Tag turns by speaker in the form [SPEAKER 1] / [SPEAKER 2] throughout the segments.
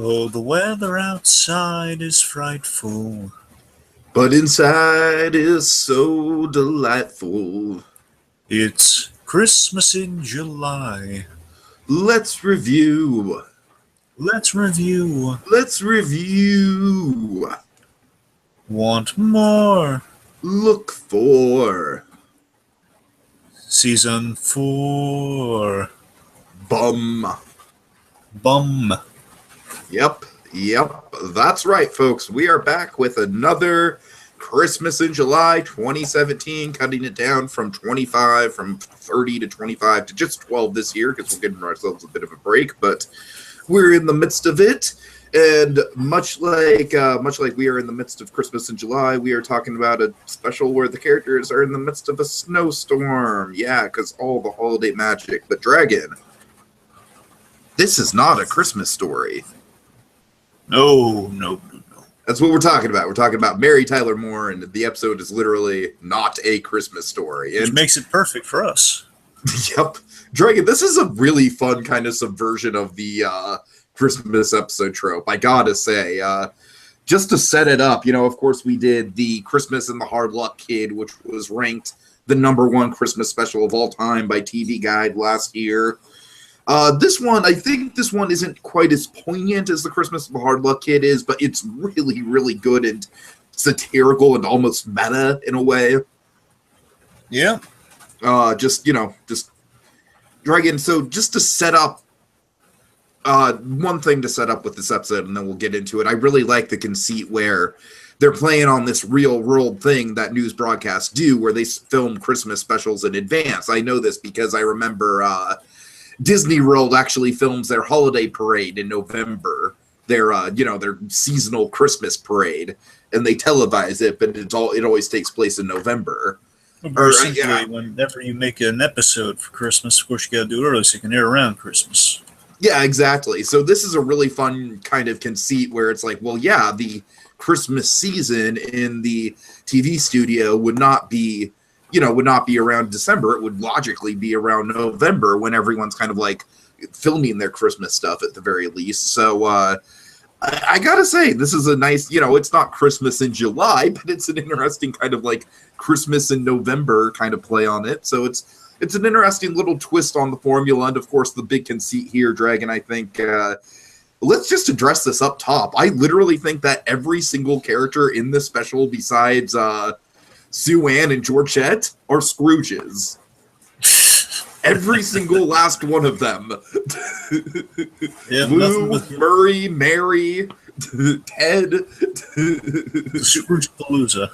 [SPEAKER 1] Oh, the weather outside is frightful.
[SPEAKER 2] But inside is so delightful.
[SPEAKER 1] It's Christmas in July.
[SPEAKER 2] Let's review.
[SPEAKER 1] Let's review.
[SPEAKER 2] Let's review.
[SPEAKER 1] Want more?
[SPEAKER 2] Look for.
[SPEAKER 1] Season 4.
[SPEAKER 2] Bum.
[SPEAKER 1] Bum.
[SPEAKER 2] Yep. That's right, folks. We are back with another Christmas in July 2017, cutting it down from 30 to 25 to just 12 this year because we're giving ourselves a bit of a break, but we're in the midst of it. And much like we are in the midst of Christmas in July, we are talking about a special where the characters are in the midst of a snowstorm. Yeah, because all the holiday magic. But Dragon, this is not a Christmas story.
[SPEAKER 1] No.
[SPEAKER 2] That's what we're talking about. We're talking about Mary Tyler Moore, and the episode is literally not a Christmas story.
[SPEAKER 1] Which makes it perfect for us.
[SPEAKER 2] Yep. Dragon, this is a really fun kind of subversion of the Christmas episode trope, I gotta say. Just to set it up, of course we did the Christmas and the Hard Luck Kid, which was ranked the #1 Christmas special of all time by TV Guide last year. This one, I think this one isn't quite as poignant as the Christmas and the Hard Luck Kid is, but it's really, really good and satirical and almost meta in a way.
[SPEAKER 1] Yeah.
[SPEAKER 2] Just Dragon, so just to set up one thing to set up with this episode, and then we'll get into it. I really like the conceit where they're playing on this real world thing that news broadcasts do, where they film Christmas specials in advance. I know this because I remember Disney World actually films their holiday parade in November, their seasonal Christmas parade, and they televise it, but it always takes place in November.
[SPEAKER 1] Whenever you make an episode for Christmas, of course you got to do it early so you can air around Christmas.
[SPEAKER 2] Yeah, exactly. So this is a really fun kind of conceit where it's like, well, yeah, the Christmas season in the TV studio would not be around December. It would logically be around November when everyone's kind of like filming their Christmas stuff at the very least. So I gotta say, this is a nice, it's not Christmas in July, but it's an interesting kind of like Christmas in November kind of play on it. So it's an interesting little twist on the formula. And of course, the big conceit here, Dragon, I think, let's just address this up top. I literally think that every single character in this special besides Sue Ann and Georgette are Scrooges. Every single last one of them.
[SPEAKER 1] Yeah,
[SPEAKER 2] Lou, Murray, Mary, Ted. Scrooge-a-palooza.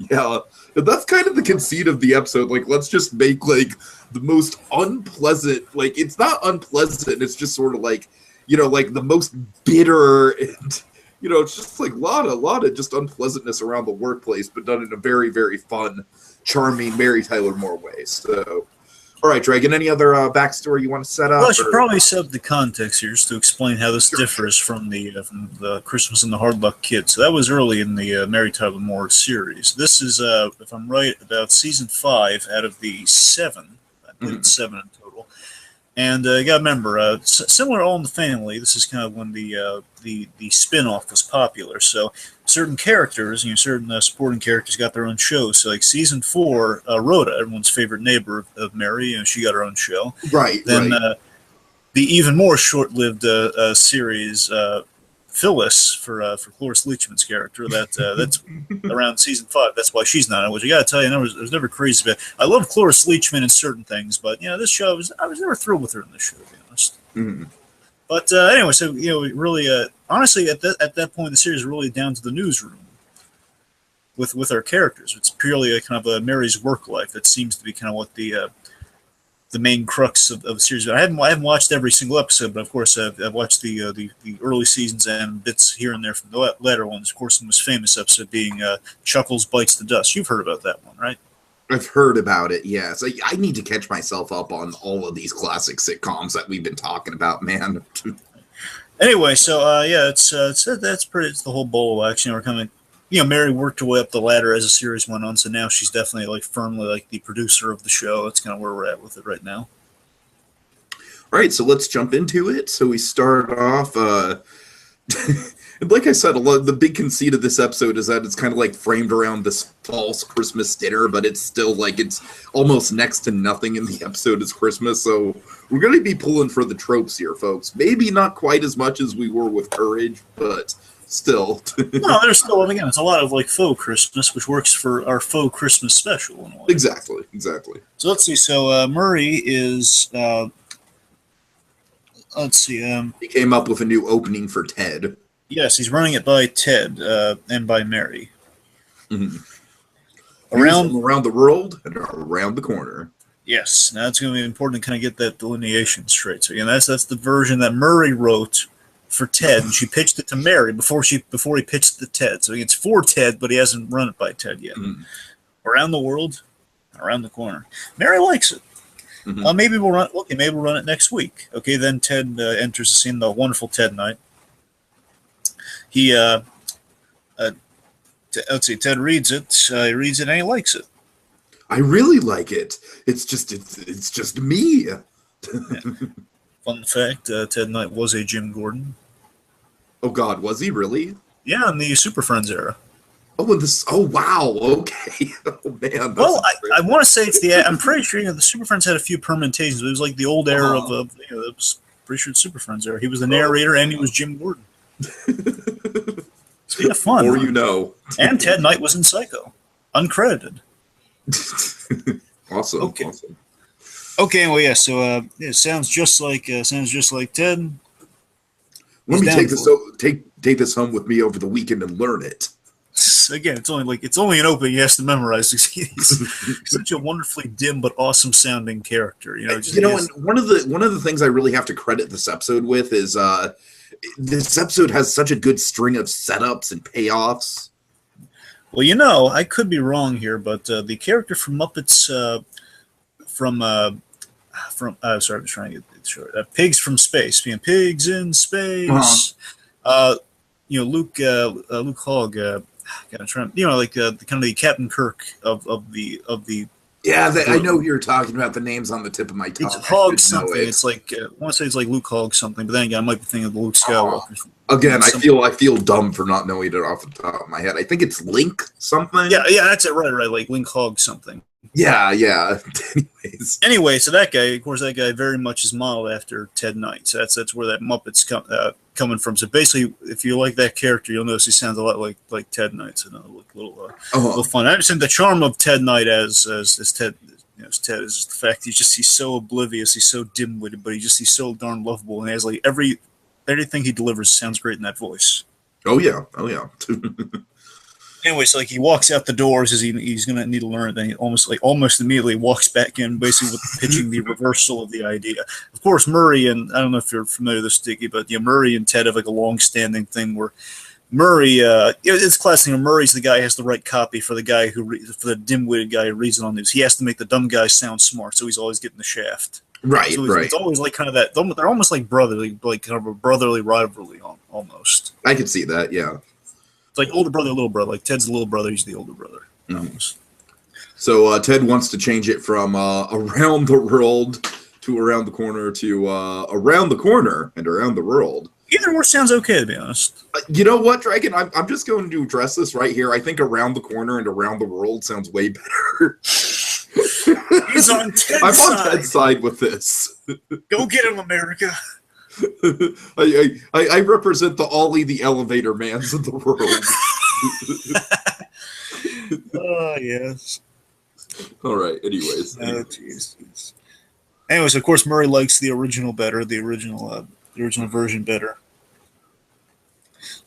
[SPEAKER 2] Yeah. And that's kind of the conceit of the episode. Like, let's just make, like, the most unpleasant, like, it's not unpleasant, it's just sort of like, like the most bitter and, it's just like a lot of just unpleasantness around the workplace, but done in a very, very fun, charming Mary Tyler Moore way. So, all right, Dragon, any other backstory you want to set up?
[SPEAKER 1] Well, I should probably set up the context here just to explain how this differs from the Christmas and the Hard Luck Kid. So that was early in the Mary Tyler Moore series. This is, if I'm right, about season 5 out of the 7. I believe it's 7 in total. And you got to remember, similar All in the Family, this is kind of when the spin-off was popular. So certain characters, certain supporting characters got their own shows. So like season 4, Rhoda, everyone's favorite neighbor of Mary, she got her own show.
[SPEAKER 2] Right.
[SPEAKER 1] Then the even more short-lived series, Phyllis, for Cloris Leachman's character, that's around season 5. That's why she's not in it, which I got to tell you, I was never crazy about. I love Cloris Leachman in certain things, but this show, I was never thrilled with her in this show, to be honest.
[SPEAKER 2] Mm-hmm.
[SPEAKER 1] But anyway, so really, honestly, at that point, the series is really down to the newsroom with our characters. It's purely a kind of Mary's work life that seems to be kind of what the main crux of the series. I haven't watched every single episode, but of course I've watched the early seasons and bits here and there from the latter ones. Of course, the most famous episode being Chuckles Bites the Dust. You've heard about that one, right?
[SPEAKER 2] I've heard about it, yes. I need to catch myself up on all of these classic sitcoms that we've been talking about, man.
[SPEAKER 1] Anyway, so it's the whole bowl of wax. We're kind of Mary worked her way up the ladder as the series went on, so now she's definitely firmly the producer of the show. That's kind of where we're at with it right now.
[SPEAKER 2] All right, so let's jump into it. So we start off, and like I said, the big conceit of this episode is that it's kind of like framed around this false Christmas dinner, but it's still like it's almost next to nothing in the episode is Christmas. So we're going to be pulling for the tropes here, folks. Maybe not quite as much as we were with Courage, but still.
[SPEAKER 1] No, there's still, and again, it's a lot of like faux Christmas, which works for our faux Christmas special in a way.
[SPEAKER 2] Exactly.
[SPEAKER 1] So let's see. So Murray is, let's see.
[SPEAKER 2] He came up with a new opening for Ted.
[SPEAKER 1] Yes, he's running it by Ted and by Mary.
[SPEAKER 2] Mm-hmm.
[SPEAKER 1] Around
[SPEAKER 2] the world and around the corner.
[SPEAKER 1] Yes, now it's going to be important to kind of get that delineation straight. So again, that's the version that Murray wrote for Ted, and she pitched it to Mary before he pitched it to Ted. So it's for Ted, but he hasn't run it by Ted yet. Mm-hmm. Around the world, around the corner. Mary likes it. Mm-hmm. Maybe we'll run. Okay, maybe we'll run it next week. Okay, then Ted enters the scene. The wonderful Ted night. He let's see. Ted reads it. He reads it and he likes it.
[SPEAKER 2] I really like it. It's just me.
[SPEAKER 1] Yeah. Fun fact: Ted Knight was a Jim Gordon.
[SPEAKER 2] Oh God, was he really?
[SPEAKER 1] Yeah, in the Super Friends era.
[SPEAKER 2] Oh, wow. Okay. Oh man.
[SPEAKER 1] Well, I want to say it's the. I'm pretty sure the Super Friends had a few permutations. It was like the old era of it was pretty sure the Super Friends era. He was the narrator and he was Jim Gordon. It's been fun.
[SPEAKER 2] Or you know.
[SPEAKER 1] And Ted Knight was in Psycho, uncredited.
[SPEAKER 2] Awesome.
[SPEAKER 1] Okay.
[SPEAKER 2] Awesome.
[SPEAKER 1] Okay. Well, yeah. So it sounds just like Ted.
[SPEAKER 2] Let me take this home with me over the weekend and learn it.
[SPEAKER 1] Again, it's only an opening he has to memorize. He's such a wonderfully dim but awesome sounding character. And
[SPEAKER 2] one of the things I really have to credit this episode with is this episode has such a good string of setups and payoffs.
[SPEAKER 1] Well, I could be wrong here, but the character from Muppets sorry, I'm trying to get it short. Pigs from Space, being pigs in space. Luke Hogg. Like the kind of the Captain Kirk of the.
[SPEAKER 2] Yeah, I know you're talking about. The names on the tip of my tongue.
[SPEAKER 1] It's Hogg something. It's like I want to say it's like Luke Hogg something, but then again, I might be thinking of the Luke Skywalker.
[SPEAKER 2] Again, I feel dumb for not knowing it off the top of my head. I think it's Link something.
[SPEAKER 1] Yeah, that's it. Right, like Link Hogg something.
[SPEAKER 2] Yeah.
[SPEAKER 1] Anyway, so that guy very much is modeled after Ted Knight. So that's where that Muppet's coming from. So basically, if you like that character, you'll notice he sounds a lot like Ted Knight. So little fun. I understand the charm of Ted Knight as Ted. As Ted is the fact he's so oblivious, he's so dim-witted, but he's so darn lovable, and he has like everything he delivers sounds great in that voice.
[SPEAKER 2] Oh yeah.
[SPEAKER 1] Anyway, so like he walks out the doors as he's going to need to learn it. Then he almost immediately walks back in, basically with pitching the reversal of the idea. Of course, Murray and I don't know if you're familiar with this, Sticky, but Murray and Ted have like a long-standing thing where Murray, it's classic. Murray's the guy who has the right copy for the guy for the dim-witted guy who reads it on news. He has to make the dumb guy sound smart, so he's always getting the shaft.
[SPEAKER 2] Right,
[SPEAKER 1] so
[SPEAKER 2] right.
[SPEAKER 1] It's always like kind of that. They're almost like brotherly, like kind of a brotherly rivalry almost.
[SPEAKER 2] I can see that. Yeah.
[SPEAKER 1] It's like older brother, little brother. Like Ted's the little brother, he's the older brother. Almost.
[SPEAKER 2] So Ted wants to change it from around the world to around the corner to around the corner and around the world.
[SPEAKER 1] Either or sounds okay, to be honest.
[SPEAKER 2] You know what, Dragon? I'm just going to address this right here. I think around the corner and around the world sounds way better.
[SPEAKER 1] He's on Ted's side.
[SPEAKER 2] I'm on Ted's side with this.
[SPEAKER 1] Go get him, America.
[SPEAKER 2] I represent the Ollie the Elevator Mans of the world.
[SPEAKER 1] Oh, yes.
[SPEAKER 2] All right, anyways.
[SPEAKER 1] Oh, jeez. Anyways, of course, Murray likes the original better, the original version better.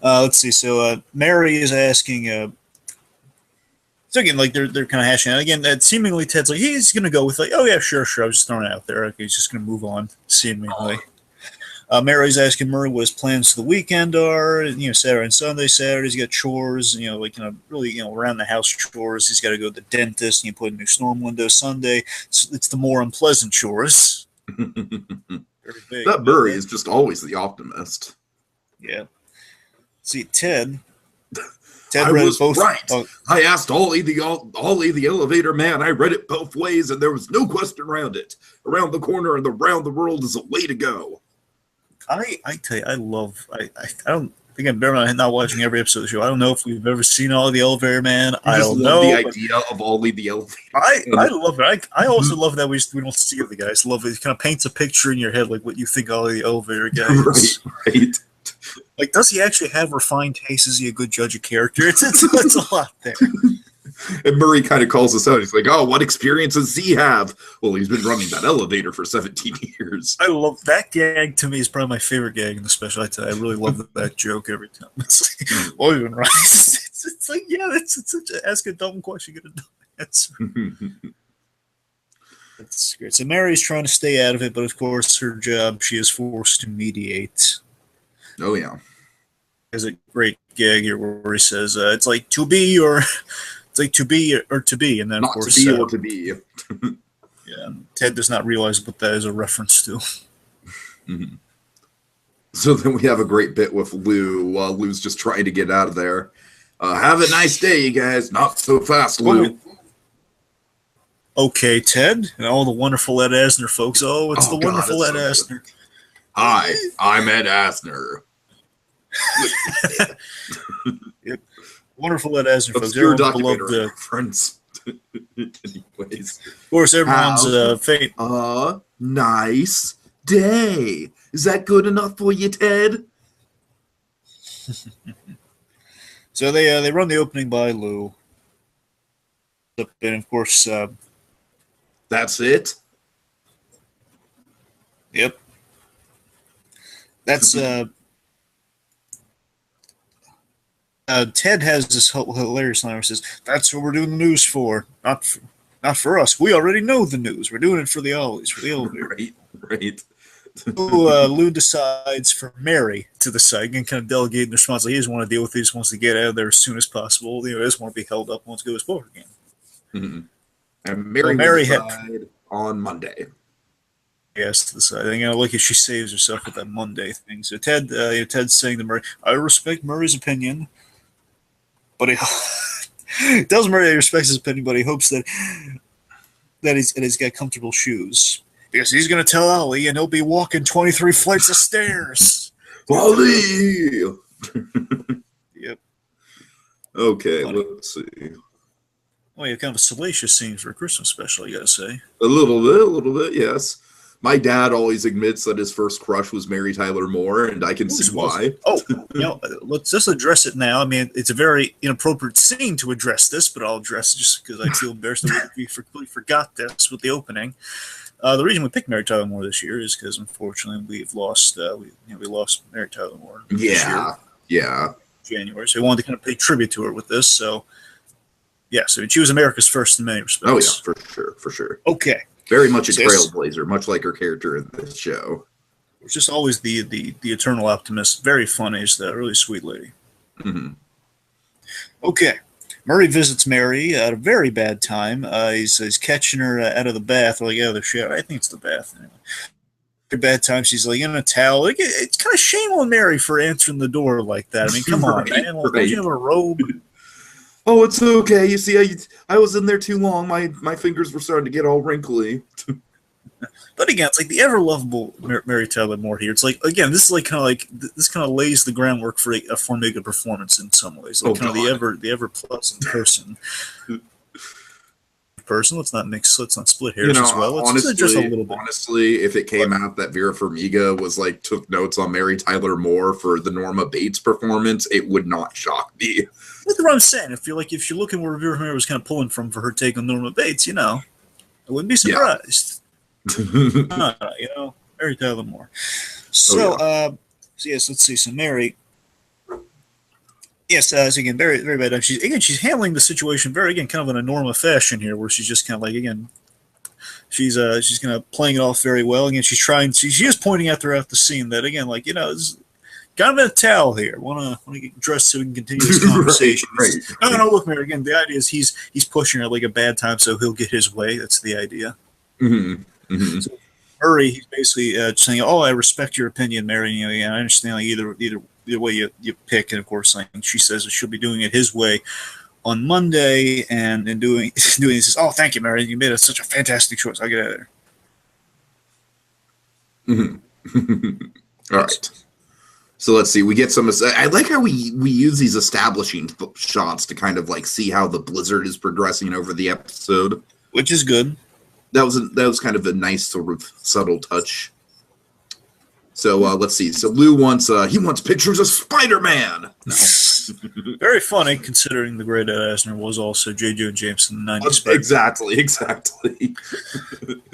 [SPEAKER 1] Let's see. So Mary is asking. So again, like they're kind of hashing out again. Seemingly, Ted's like he's gonna go with like, oh yeah, sure. I was just throwing it out there. Okay, he's just gonna move on. Seemingly. Mary's asking Murray what his plans for the weekend are. Saturday and Sunday. Saturdays, he's got chores. Really, around the house chores. He's got to go to the dentist. Put in new storm window. Sunday, it's the more unpleasant chores.
[SPEAKER 2] That Murray is just always the optimist.
[SPEAKER 1] Yeah. See, Ted Ted
[SPEAKER 2] I
[SPEAKER 1] read
[SPEAKER 2] was
[SPEAKER 1] it both.
[SPEAKER 2] right.
[SPEAKER 1] Oh,
[SPEAKER 2] I asked Ollie the elevator man. I read it both ways, and there was no question around it. Around the corner and around the world is a way to go.
[SPEAKER 1] I tell you, I don't. Again, bear in mind, not watching every episode of the show. I don't know if we've ever seen Ollie the Elevator Man.
[SPEAKER 2] I
[SPEAKER 1] don't
[SPEAKER 2] love
[SPEAKER 1] know.
[SPEAKER 2] the idea of Ollie the elevator.
[SPEAKER 1] I love it. I also love that we don't see the guy. I just love it. It kind of paints a picture in your head like what you think Ollie the Elevator guy is.
[SPEAKER 2] Right.
[SPEAKER 1] Like, does he actually have refined taste? Is he a good judge of character? It's a lot there.
[SPEAKER 2] And Murray kind of calls us out. He's like, "Oh, what experience does he have?" Well, he's been running that elevator for 17 years.
[SPEAKER 1] I love that gag. To me, is probably my favorite gag in the special. I really love that joke every time. It's like, well, even right. It's like, yeah, it's such a ask a dumb question, get a dumb answer. That's great. So Mary's trying to stay out of it, but of course, her job, she is forced to mediate.
[SPEAKER 2] Oh yeah.
[SPEAKER 1] There's a great gag here where he says, "It's like to be or." It's like to be or to be, and then
[SPEAKER 2] Not
[SPEAKER 1] of course,
[SPEAKER 2] to be or to be.
[SPEAKER 1] Yeah, Ted does not realize what that is a reference to.
[SPEAKER 2] Mm-hmm. So then we have a great bit with Lou while Lou's just trying to get out of there. Have a nice day, you guys. Not so fast, Lou.
[SPEAKER 1] Okay, Ted, and all the wonderful Ed Asner folks. Oh, it's the wonderful Ed Asner.
[SPEAKER 2] Hi, I'm Ed Asner.
[SPEAKER 1] Yep. Wonderful Ed Asner folks.
[SPEAKER 2] Obscure
[SPEAKER 1] Everyone
[SPEAKER 2] documentary
[SPEAKER 1] beloved,
[SPEAKER 2] reference. Anyways.
[SPEAKER 1] of course, everyone's fate.
[SPEAKER 2] A nice day. Is that good enough for you, Ted?
[SPEAKER 1] So they run the opening by Lou, and of course,
[SPEAKER 2] that's it.
[SPEAKER 1] Yep, that's Ted has this hilarious line where he says, "That's what we're doing the news for, not for us. We already know the news. We're doing it for the Ollies, for the elevator."
[SPEAKER 2] Right.
[SPEAKER 1] Lou decides for Mary to the side and kind of delegating the responsibility. He doesn't want to deal with it. He just wants to get out of there as soon as possible. He doesn't want to be held up. Wants to go to sport again.
[SPEAKER 2] Mm-hmm. And Mary will decide on Monday.
[SPEAKER 1] Yes, to the side. And look, she saves herself with that Monday thing. So Ted's saying to Murray, "I respect Murray's opinion, but he tells Murray he respects his opinion, but he hopes that he's got comfortable shoes because he's going to tell Ollie, and he'll be walking 23 flights of stairs."
[SPEAKER 2] Ollie.
[SPEAKER 1] Yep.
[SPEAKER 2] Okay, let's see.
[SPEAKER 1] Well, you have kind of a salacious scene for a Christmas special, you got to say.
[SPEAKER 2] A little bit, yes. My dad always admits that his first crush was Mary Tyler Moore, and I can see why.
[SPEAKER 1] Oh, let's just address it now. I mean, it's a very inappropriate scene to address this, but I'll address it just because I feel embarrassed that we completely forgot this with the opening. The reason we picked Mary Tyler Moore this year is because, unfortunately, we've lost we lost Mary Tyler Moore this year.
[SPEAKER 2] Yeah.
[SPEAKER 1] January, so we wanted to kind of pay tribute to her with this. So, yes, I mean, she was America's first in many respects.
[SPEAKER 2] Oh yeah, for sure.
[SPEAKER 1] Okay.
[SPEAKER 2] Very much a trailblazer, much like her character in this show.
[SPEAKER 1] It's just always the eternal optimist. Very funny. She's a really sweet lady.
[SPEAKER 2] Mm-hmm.
[SPEAKER 1] Okay. Murray visits Mary at a very bad time. He's catching her out of the bath, or like out of the shower. I think it's the bath anyway. Very bad time. She's like in a towel. Like, it's kind of shame on Mary for answering the door like that. I mean, come on, man. Like, don't you have a robe?
[SPEAKER 2] Oh, it's okay. You see, I was in there too long. My fingers were starting to get all wrinkly.
[SPEAKER 1] But again, it's like the ever lovable Mary Tyler Moore here. It's like, again, this kind of lays the groundwork for a good performance in some ways. Like the ever pleasant person. Let's not split hairs as well. Let's just a little bit.
[SPEAKER 2] Honestly, if it came out that Vera Farmiga took notes on Mary Tyler Moore for the Norma Bates performance, it would not shock me.
[SPEAKER 1] That's what I'm saying. I feel like if you're looking where Vera Farmiga was kind of pulling from for her take on Norma Bates, I wouldn't be surprised. Mary Tyler Moore. So, yes, let's see. So Mary, yes, again, very, very bad. She's handling the situation very, again, kind of in a Norma fashion here, where she's just kind of like, again, she's kind of playing it off very well. Again, she is pointing out throughout the scene that, again, like, it's kind of a towel here. Want to get dressed so we can continue this conversation.
[SPEAKER 2] Right.
[SPEAKER 1] No, look, Mary. Again, the idea is he's pushing her like a bad time, so he'll get his way. That's the idea.
[SPEAKER 2] Mm-hmm. Mm-hmm. So
[SPEAKER 1] Murray, he's basically saying, "Oh, I respect your opinion, Mary. I understand. Like, either the way you pick, and of course, like, she says that she'll be doing it his way on Monday, and doing this. Says, "Oh, thank you, Mary. You made such a fantastic choice. I'll get out of there."
[SPEAKER 2] Mm-hmm. All right. So let's see. We get some. I like how we use these establishing shots to kind of like see how the blizzard is progressing over the episode,
[SPEAKER 1] which is good.
[SPEAKER 2] That was kind of a nice sort of subtle touch. So let's see. So Lou wants pictures of Spider-Man. No.
[SPEAKER 1] Very funny, considering the great Ed Asner was also J. Jonah Jameson in the 90s.
[SPEAKER 2] Exactly.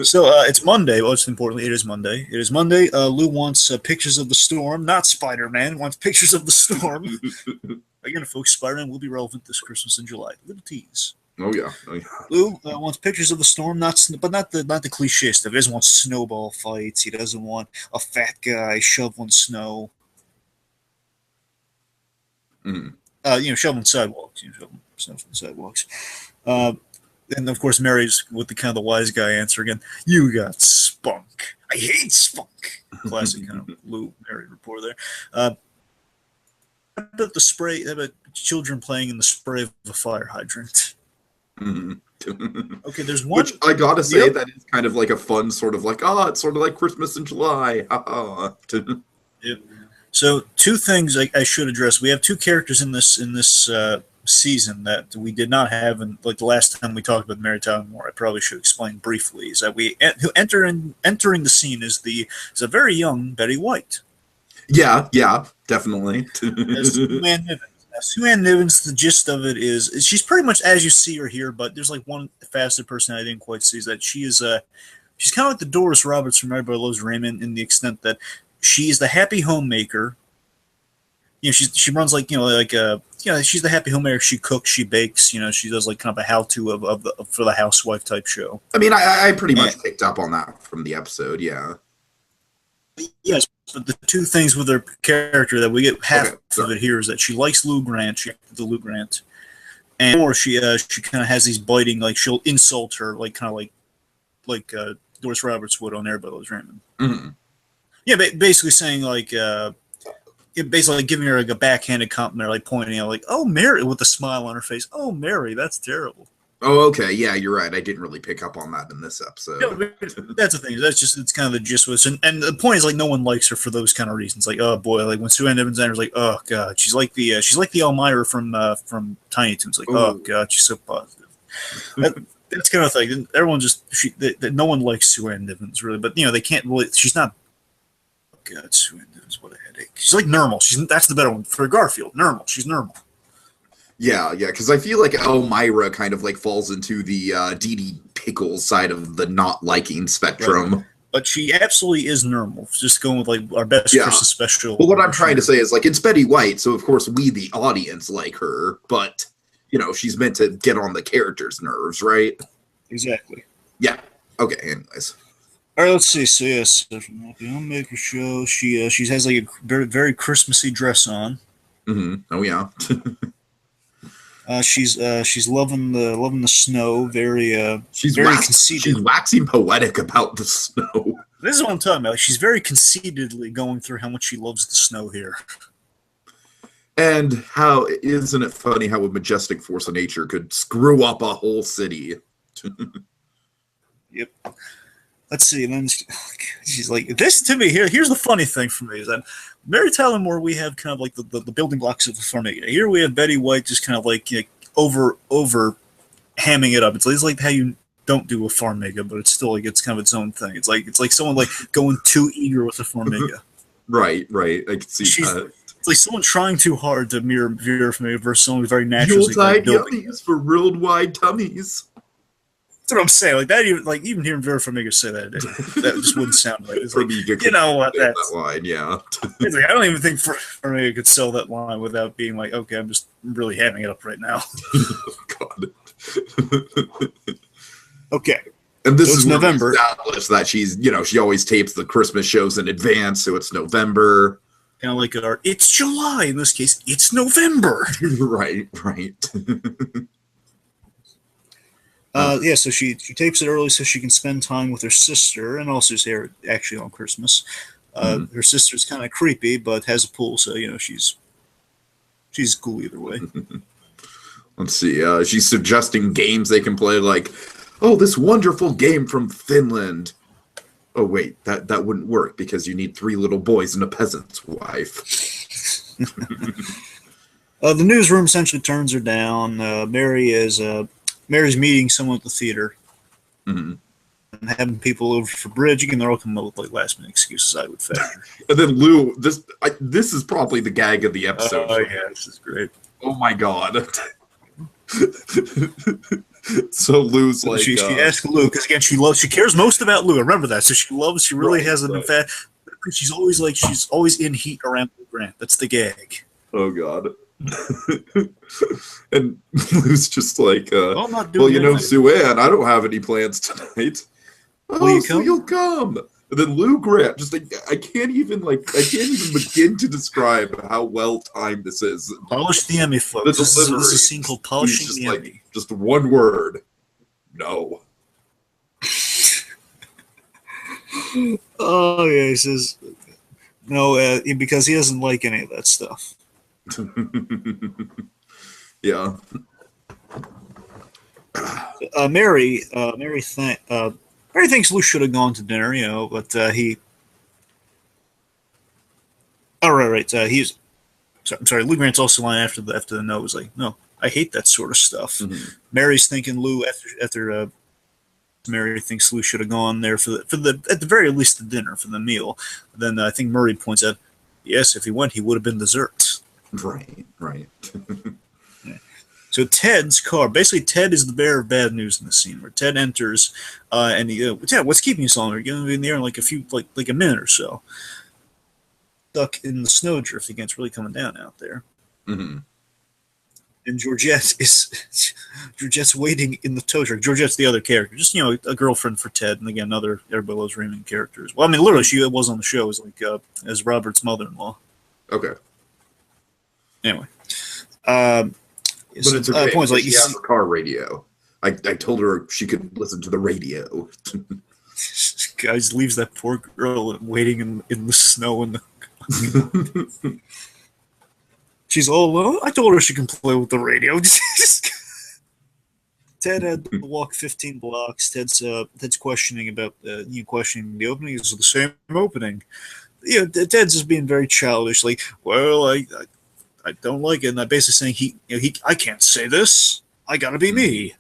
[SPEAKER 1] So it's Monday. Most importantly, it is Monday. Lou wants pictures of the storm, not Spider-Man. He wants pictures of the storm. Again, folks, Spider-Man will be relevant this Christmas in July. Little tease.
[SPEAKER 2] Oh yeah.
[SPEAKER 1] Lou wants pictures of the storm, not the cliche stuff. He doesn't want snowball fights. He doesn't want a fat guy shoveling snow.
[SPEAKER 2] Mm-hmm.
[SPEAKER 1] Shoveling sidewalks. Shoveling snow from the sidewalks. And of course, Mary's with the kind of the wise guy answer again. You got spunk. I hate spunk. Classic kind of Lou Mary rapport there. About the spray. About children playing in the spray of a fire hydrant.
[SPEAKER 2] Mm-hmm.
[SPEAKER 1] Okay, there's one.
[SPEAKER 2] Which I gotta say, that is kind of like a fun sort of like, it's sort of like Christmas in July.
[SPEAKER 1] Yep. So two things I should address. We have two characters in this season that we did not have in like the last time we talked about Mary Tyler Moore. I probably should explain briefly. Is that who entering the scene is a very young Betty White.
[SPEAKER 2] Yeah, definitely.
[SPEAKER 1] As Sue Ann Nivens. Sue Ann Nivens, the gist of it is she's pretty much as you see her here, but there's like one facet person I didn't quite see, is that she's kind of like the Doris Roberts from Everybody Loves Raymond, in the extent that she is the happy homemaker. She runs like she's the happy homemaker. She cooks, she bakes. She does like kind of a how-to for the housewife type show.
[SPEAKER 2] I mean, I pretty much picked up on that from the episode. Yeah.
[SPEAKER 1] Yes, but the two things with her character that we get half of it here is that she likes Lou Grant. She the Lou Grant, and or she kind of has these biting, like she'll insult her, like kind of like Doris Roberts would on Everybody Loves Raymond.
[SPEAKER 2] Mm-hmm.
[SPEAKER 1] Yeah, basically saying like basically like giving her like a backhanded compliment, like pointing out like, "Oh, Mary," with a smile on her face. "Oh, Mary, that's terrible."
[SPEAKER 2] Oh, okay. Yeah, you're right. I didn't really pick up on that in this episode.
[SPEAKER 1] That's the thing. It's kind of the gist of it. And the point is, like, no one likes her for those kind of reasons. Like, oh boy, like when Sue Ann Nivens enters, like, oh god, she's like the Elmira from Tiny Toons. Like, oh god, she's so positive. That's kind of thing. Everyone no one likes Sue Ann Nivens really, but they can't really. She's not. Oh god, Sue Ann Nivens, what a headache. She's like normal. That's the better one for Garfield. Normal. She's normal.
[SPEAKER 2] Yeah, because I feel like Elmira kind of like falls into the Dee Dee Pickles side of the not liking spectrum.
[SPEAKER 1] Right. But she absolutely is normal. Just going with like our best Christmas special.
[SPEAKER 2] Well, what I'm trying to say is like it's Betty White, so of course we the audience like her, but she's meant to get on the character's nerves, right?
[SPEAKER 1] Exactly.
[SPEAKER 2] Yeah. Okay. Anyways.
[SPEAKER 1] All right. Let's see. So yes, Homemaker show. She has like a very very Christmassy dress on.
[SPEAKER 2] Mm-hmm. Oh yeah.
[SPEAKER 1] She's loving the snow. She's very conceited.
[SPEAKER 2] She's waxing poetic about the snow.
[SPEAKER 1] This is what I'm talking about. She's very conceitedly going through how much she loves the snow here.
[SPEAKER 2] And how isn't it funny how a majestic force of nature could screw up a whole city?
[SPEAKER 1] Yep. Let's see. And then she's like, this to me here. Here's the funny thing for me is that Mary Tyler Moore, we have kind of like the building blocks of the Farmiga. Here we have Betty White just kind of like over hamming it up. It's like how you don't do a Farmiga, but it's still like it's kind of its own thing. It's like someone like going too eager with a Farmiga.
[SPEAKER 2] Right. I can see that.
[SPEAKER 1] It's like someone trying too hard to mirror Vera Farmiga versus someone who's very naturally
[SPEAKER 2] Yuletide yummies for worldwide tummies.
[SPEAKER 1] That's what I'm saying. Like that, even hearing Vera Farmiga say that just wouldn't sound right. It's like, you know what? That
[SPEAKER 2] line, yeah.
[SPEAKER 1] It's like, I don't even think Farmiga could sell that line without being like, okay, I'm just really hamming it up right now.
[SPEAKER 2] God.
[SPEAKER 1] Okay.
[SPEAKER 2] And this is November. Established that she's, she always tapes the Christmas shows in advance, so it's November.
[SPEAKER 1] Kind of like it's July. In this case, it's November.
[SPEAKER 2] Right.
[SPEAKER 1] So she tapes it early so she can spend time with her sister, and also is here actually on Christmas. Her sister's kind of creepy, but has a pool, so she's cool either way.
[SPEAKER 2] Let's see. She's suggesting games they can play, like, oh, this wonderful game from Finland. Oh wait, that wouldn't work because you need 3 little boys and a peasant's wife.
[SPEAKER 1] The newsroom essentially turns her down. Mary's meeting someone at the theater.
[SPEAKER 2] Mm-hmm.
[SPEAKER 1] And having people over for bridge. Again, they're all coming up with like last minute excuses, I would factor.
[SPEAKER 2] And then Lou, this is probably the gag of the episode.
[SPEAKER 1] Oh yeah, this is great.
[SPEAKER 2] Oh my god. So Lou's like,
[SPEAKER 1] she asked Lou because again she cares most about Lou. Remember that. So she really has an effect. She's always in heat around Lou Grant. That's the gag.
[SPEAKER 2] Oh god. And Lou's just like,
[SPEAKER 1] I'm not doing anything.
[SPEAKER 2] Sue Ann, I don't have any plans tonight.
[SPEAKER 1] Will you come?
[SPEAKER 2] You'll come. And then Lou Grant, just like, I can't even begin to describe how well timed this is.
[SPEAKER 1] Polish the Emmy, folks. This is a scene called Polishing the Emmy.
[SPEAKER 2] Just one word. No.
[SPEAKER 1] Oh yeah, he says no because he doesn't like any of that stuff.
[SPEAKER 2] Yeah.
[SPEAKER 1] Mary thinks Lou should have gone to dinner, but he. Oh right. He's. I'm sorry. Lou Grant's also lying after the note was like, no, I hate that sort of stuff.
[SPEAKER 2] Mm-hmm.
[SPEAKER 1] Mary's thinking Lou after Mary thinks Lou should have gone there for the at the very least the dinner for the meal. Then I think Murray points out, yes, if he went, he would have been dessert.
[SPEAKER 2] Right.
[SPEAKER 1] Yeah. So Ted's car, basically Ted is the bearer of bad news in the scene where Ted enters and he, Ted, what's keeping you so long? You're going to be in the air in like a minute or so. Stuck in the snowdrift again. It's really coming down out there.
[SPEAKER 2] Mm-hmm.
[SPEAKER 1] And Georgette's waiting in the tow truck. Georgette's the other character, just a girlfriend for Ted, and again another everybody loves Raymond character as well. I mean, literally, she was on the show as as Robert's mother-in-law.
[SPEAKER 2] Okay.
[SPEAKER 1] Anyway,
[SPEAKER 2] but it's okay.
[SPEAKER 1] Points like
[SPEAKER 2] she has a car radio. I told her she could listen to the radio.
[SPEAKER 1] Guys leaves that poor girl waiting in the snow and the. She's all alone. I told her she can play with the radio. Ted had to walk 15 blocks. Ted's questioning about questioning the opening. Is the same opening? Ted's just being very childish. Like, well, I don't like it. And I'm basically saying I can't say this. I gotta be me.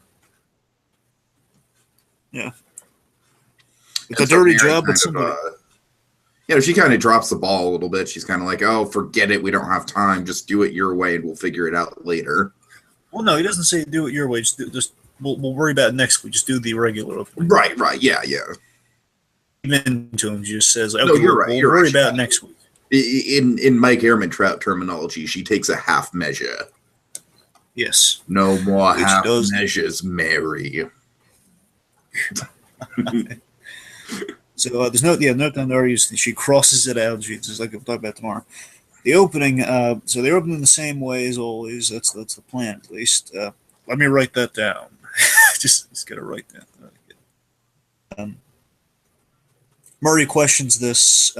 [SPEAKER 1] Yeah. It's a dirty job, but somebody.
[SPEAKER 2] She kind of drops the ball a little bit. She's kind of like, oh, forget it. We don't have time. Just do it your way and we'll figure it out later.
[SPEAKER 1] Well, no, he doesn't say do it your way. We'll worry about it next week. Just do the regular opening.
[SPEAKER 2] Right. Yeah.
[SPEAKER 1] Even to him, she just says, okay,
[SPEAKER 2] no, you're right.
[SPEAKER 1] We'll worry about it next week.
[SPEAKER 2] In Mike Ehrman terminology, she takes a half measure.
[SPEAKER 1] Yes.
[SPEAKER 2] No more half measures, Mary.
[SPEAKER 1] So there's note down there. She crosses it out. She's like we'll talk about tomorrow. The opening. So they're opening the same way as always. That's the plan at least. Let me write that down. just gotta write that. Murray questions this.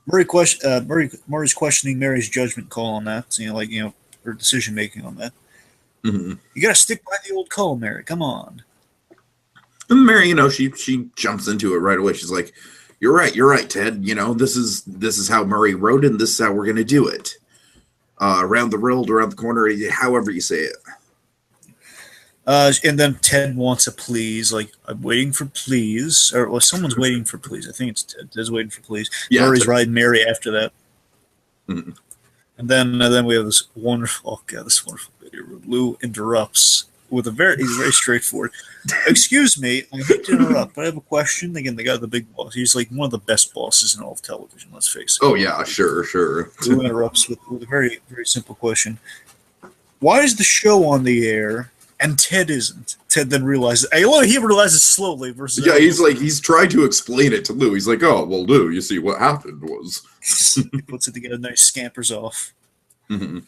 [SPEAKER 1] Murray's questioning Mary's judgment call on that. Her decision making on that.
[SPEAKER 2] Mm-hmm.
[SPEAKER 1] You gotta stick by the old call, Mary. Come on.
[SPEAKER 2] And Mary, she jumps into it right away. She's like, "You're right, Ted. This is how Murray wrote it, and this is how we're gonna do it. Around the world, around the corner, however you say it."
[SPEAKER 1] And then Ted wants a please. Like, I'm waiting for please, or someone's waiting for please. I think it's Ted. Ted's waiting for please.
[SPEAKER 2] Yeah,
[SPEAKER 1] Murray's riding Mary after that.
[SPEAKER 2] Mm-hmm.
[SPEAKER 1] And then we have this wonderful video where Lou interrupts with he's very straightforward. Excuse me, I hate to interrupt, but I have a question. Again, the guy, the big boss. He's like one of the best bosses in all of television. Let's face it.
[SPEAKER 2] Oh yeah, sure.
[SPEAKER 1] Lou interrupts with a very, very simple question. Why is the show on the air and Ted isn't? Ted then realizes. He realizes slowly. Versus
[SPEAKER 2] he's trying to explain it to Lou. He's like, oh well, Lou, you see what happened was.
[SPEAKER 1] He puts it together, nice scampers off.
[SPEAKER 2] Mm-hmm.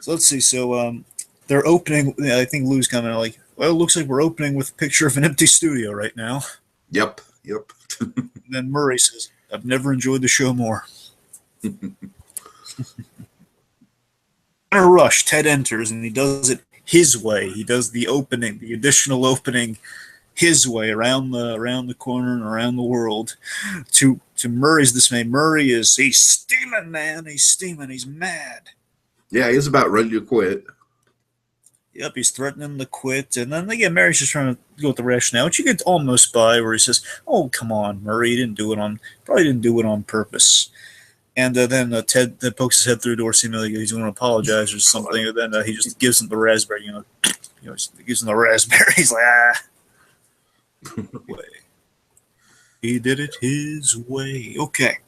[SPEAKER 1] So let's see. So they're opening. I think Lou's kind of like, well, it looks like we're opening with a picture of an empty studio right now.
[SPEAKER 2] Yep. Yep.
[SPEAKER 1] And then Murray says, I've never enjoyed the show more. In a rush, Ted enters, and he does it his way. He does the opening, the additional opening, his way, around the corner and around the world. To Murray's dismay, he's steaming, man. He's steaming. He's mad.
[SPEAKER 2] Yeah, he's about ready to quit.
[SPEAKER 1] Yep, he's threatening to quit. And then again, Mary's just trying to go with the rationale, which you get almost by, where he says, "Oh, come on, Murray, probably didn't do it on purpose." And then Ted pokes his head through the door, seeming like he's going to apologize or something. And then he just gives him the raspberry, gives him the raspberry. He's like, way. He did it his way. Okay.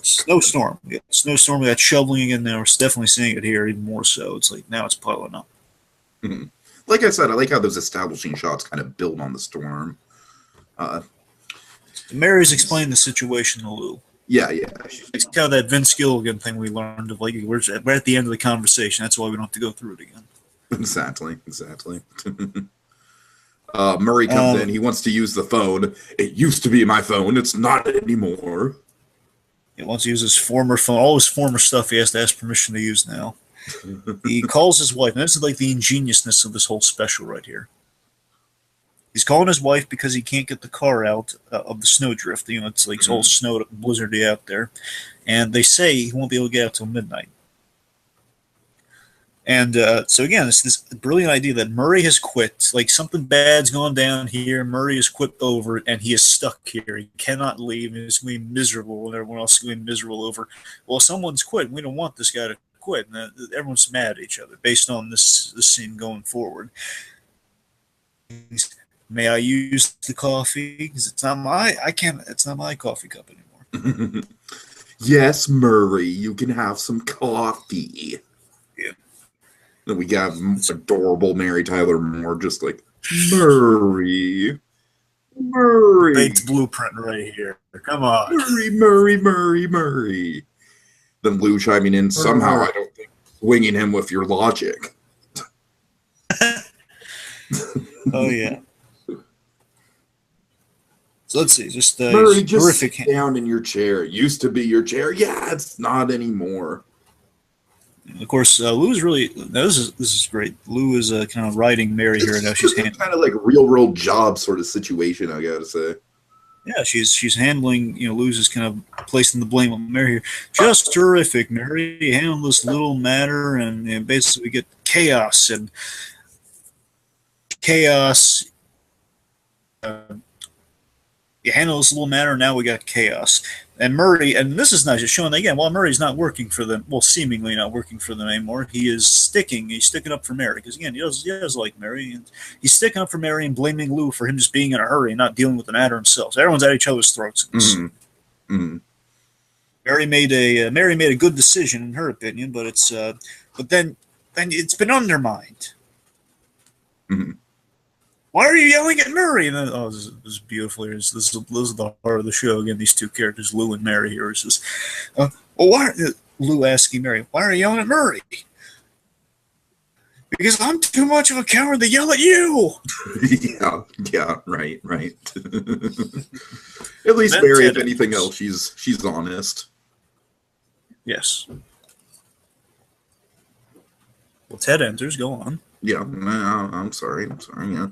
[SPEAKER 1] Snowstorm. Yeah, snowstorm. We got shoveling again now. We're definitely seeing it here even more so. It's like now it's piling up.
[SPEAKER 2] Mm-hmm. Like I said, I like how those establishing shots kind of build on the storm.
[SPEAKER 1] Mary's explaining the situation to Lou.
[SPEAKER 2] Yeah.
[SPEAKER 1] It's kind of that Vince Gilligan thing we learned of, like, we're at the end of the conversation. That's why we don't have to go through it again.
[SPEAKER 2] Exactly. Murray comes in. He wants to use the phone. It used to be my phone. It's not anymore.
[SPEAKER 1] He wants to use his former phone. All his former stuff he has to ask permission to use now. He calls his wife. And this is like the ingeniousness of this whole special right here. He's calling his wife because he can't get the car out of the snowdrift. It's like all snow blizzardy out there. And they say he won't be able to get out till midnight. And so again, it's this brilliant idea that Murray has quit. Like, something bad's gone down here. Murray has quit over it, and he is stuck here. He cannot leave. He's going to be miserable, and everyone else is going to be miserable over, well, someone's quit. We don't want this guy to quit. And everyone's mad at each other based on this scene going forward. May I use the coffee? Because it's not my coffee cup anymore.
[SPEAKER 2] Yes, Murray, you can have some coffee.
[SPEAKER 1] Yeah.
[SPEAKER 2] Then we got adorable Mary Tyler Moore, just like, Murray.
[SPEAKER 1] Baked blueprint right here. Come on.
[SPEAKER 2] Murray. Then Lou chiming in, somehow, I don't think, winging him with your logic.
[SPEAKER 1] Oh, yeah. So let's see.
[SPEAKER 2] Murray, just sit down in your chair. It used to be your chair. Yeah, it's not anymore.
[SPEAKER 1] Of course, Lou is really. This is great. Lou is kind of riding Mary here now. She's
[SPEAKER 2] kind of like a real world job sort of situation, I gotta say.
[SPEAKER 1] Yeah, she's handling. Lou's is kind of placing the blame on Mary here. Just terrific, Mary. You handle this little matter, and basically we get chaos and chaos. You handle this little matter, now we got chaos. And Murray, and this is not just showing, again, while Murray's not working for them, well, seemingly not working for them anymore, he's sticking up for Mary. Because, again, he does like Mary. And he's sticking up for Mary and blaming Lou for him just being in a hurry and not dealing with the matter himself. So everyone's at each other's throats. Mary made a good decision, in her opinion, but then it's been undermined. Why are you yelling at Murray? And then, this is beautiful. This is the heart of the show. Again, these two characters, Lou and Mary here. It's just, Lou asking Mary, why are you yelling at Murray? Because I'm too much of a coward to yell at you.
[SPEAKER 2] yeah, right. At least then Mary, if anything else, she's honest.
[SPEAKER 1] Yes. Well, Ted enters. Go on.
[SPEAKER 2] Yeah, I'm sorry. Yeah.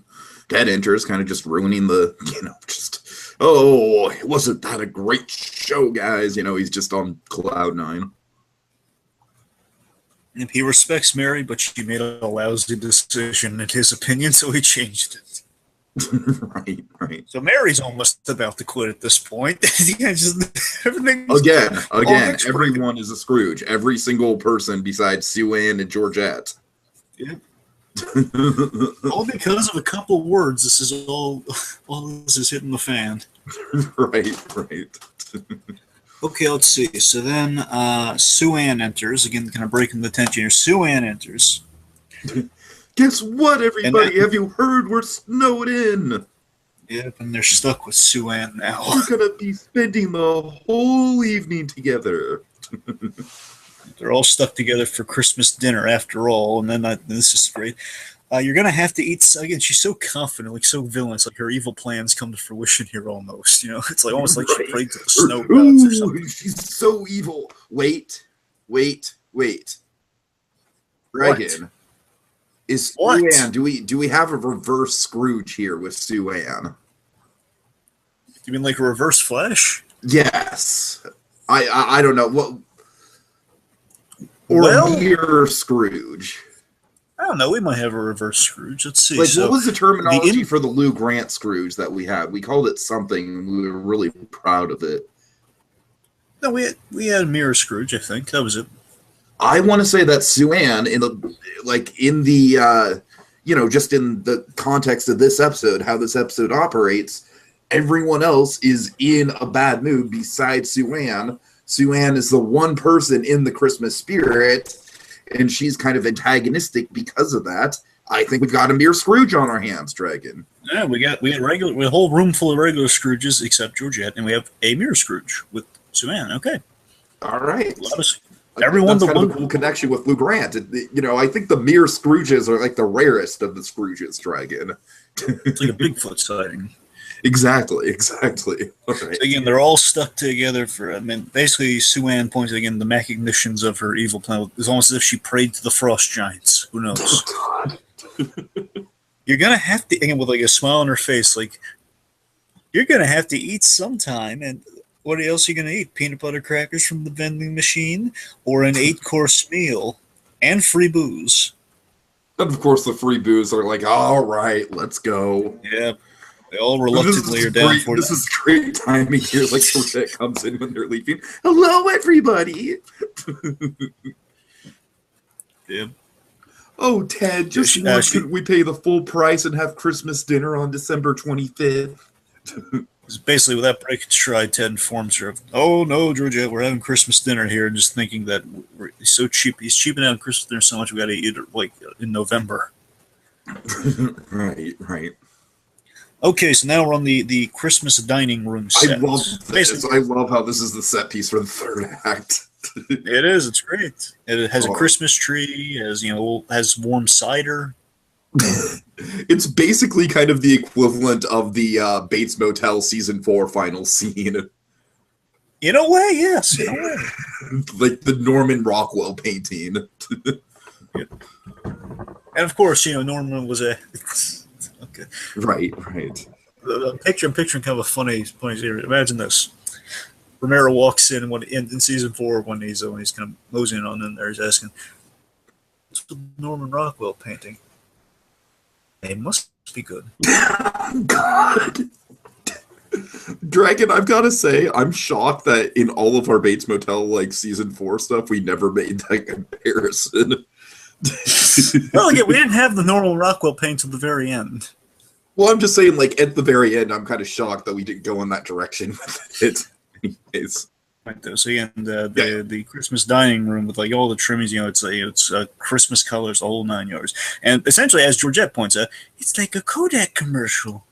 [SPEAKER 2] Ted enters, kind of just ruining wasn't that a great show, guys? He's just on cloud nine.
[SPEAKER 1] He respects Mary, but she made a lousy decision in his opinion, so he changed it.
[SPEAKER 2] Right.
[SPEAKER 1] So Mary's almost about to quit at this point.
[SPEAKER 2] Again, everyone is a Scrooge. Every single person besides Sue Ann and Georgette.
[SPEAKER 1] Yep. All because of a couple words. This is all this is hitting the fan.
[SPEAKER 2] Right.
[SPEAKER 1] Okay, let's see. So then Sue Ann enters. Again, kind of breaking the tension here. Sue Ann enters.
[SPEAKER 2] Guess what, everybody? Have you heard we're snowed in?
[SPEAKER 1] Yep, and they're stuck with Sue Ann now.
[SPEAKER 2] We're going to be spending the whole evening together.
[SPEAKER 1] They're all stuck together for Christmas dinner after all, and then this is great. You're gonna have to eat. Again, she's so confident, like so villainous. Like her evil plans come to fruition here, almost. It's like almost like she
[SPEAKER 2] Right.
[SPEAKER 1] prayed to the snow gods or
[SPEAKER 2] Ooh,
[SPEAKER 1] something.
[SPEAKER 2] she's so evil. Wait.
[SPEAKER 1] What?
[SPEAKER 2] Dragon. Is
[SPEAKER 1] What?
[SPEAKER 2] Sue Ann, do we have a reverse Scrooge here with Sue Ann?
[SPEAKER 1] You mean like a reverse Flash?
[SPEAKER 2] Yes. I don't know what, or
[SPEAKER 1] Well,
[SPEAKER 2] a mirror Scrooge.
[SPEAKER 1] I don't know. We might have a reverse Scrooge. Let's see.
[SPEAKER 2] Like,
[SPEAKER 1] So
[SPEAKER 2] what was the terminology for the Lou Grant Scrooge that we had? We called it something, and we were really proud of it.
[SPEAKER 1] No, we had a mirror Scrooge. I think that was it.
[SPEAKER 2] I want to say that Sue Ann, just in the context of this episode, how this episode operates, everyone else is in a bad mood besides Sue Ann. Sue Ann is the one person in the Christmas spirit, and she's kind of antagonistic because of that. I think we've got a mere Scrooge on our hands, Dragon.
[SPEAKER 1] Yeah, we got a whole room full of regular Scrooges except Georgette, and we have a mirror Scrooge with Sue Ann. Okay,
[SPEAKER 2] all right.
[SPEAKER 1] Everyone,
[SPEAKER 2] that's kind of a cool connection with Lou Grant. I think the mere Scrooges are like the rarest of the Scrooges, Dragon.
[SPEAKER 1] It's like a Bigfoot sighting.
[SPEAKER 2] Exactly. All right.
[SPEAKER 1] So again, they're all stuck together basically Sue Ann points again the machinations of her evil plan. It's almost as if she prayed to the frost giants. Who knows?
[SPEAKER 2] Oh, God.
[SPEAKER 1] You're gonna have to, again, with like a smile on her face, like you're gonna have to eat sometime, and what else are you going to eat? Peanut butter crackers from the vending machine or an 8-course meal and free booze?
[SPEAKER 2] And of course, the free booze are like, all right, let's go.
[SPEAKER 1] Yeah. They all reluctantly are down for
[SPEAKER 2] this. This is great timing here. Like, Georgette comes in when they're leaving. Hello, everybody.
[SPEAKER 1] Yeah.
[SPEAKER 2] Oh, Ted, just once could we pay the full price and have Christmas dinner on December 25th?
[SPEAKER 1] Basically, with that break in stride, Ted informs her of, oh no, Georgette, we're having Christmas dinner here, and just thinking that he's so cheap. He's cheaping out on Christmas dinner so much we got to eat it like in November.
[SPEAKER 2] Right.
[SPEAKER 1] Okay, so now we're on the Christmas dining room set.
[SPEAKER 2] I love this. I love how this is the set piece for the third act.
[SPEAKER 1] It is. It's great. It has a Christmas tree. Has warm cider.
[SPEAKER 2] It's basically kind of the equivalent of the Bates Motel season 4 final scene.
[SPEAKER 1] In a way, yes. In a way.
[SPEAKER 2] Like the Norman Rockwell painting.
[SPEAKER 1] Yeah. And of course, Norman was a... okay.
[SPEAKER 2] Right.
[SPEAKER 1] I'm picturing kind of a funny series. Imagine this. Romero walks in in season 4 when he's kind of moseying on in there. He's asking, what's the Norman Rockwell painting? They must be good.
[SPEAKER 2] God. Dragon, I've got to say, I'm shocked that in all of our Bates Motel season 4 stuff, we never made that comparison.
[SPEAKER 1] Well, again, we didn't have the Norman Rockwell paint till the very end.
[SPEAKER 2] Well, I'm just saying, at the very end, I'm kind of shocked that we didn't go in that direction with it. Anyways.
[SPEAKER 1] Right, though. So again, the Christmas dining room with all the trimmings, it's Christmas colors, the whole 9 yards, and essentially, as Georgette points out, it's like a Kodak commercial.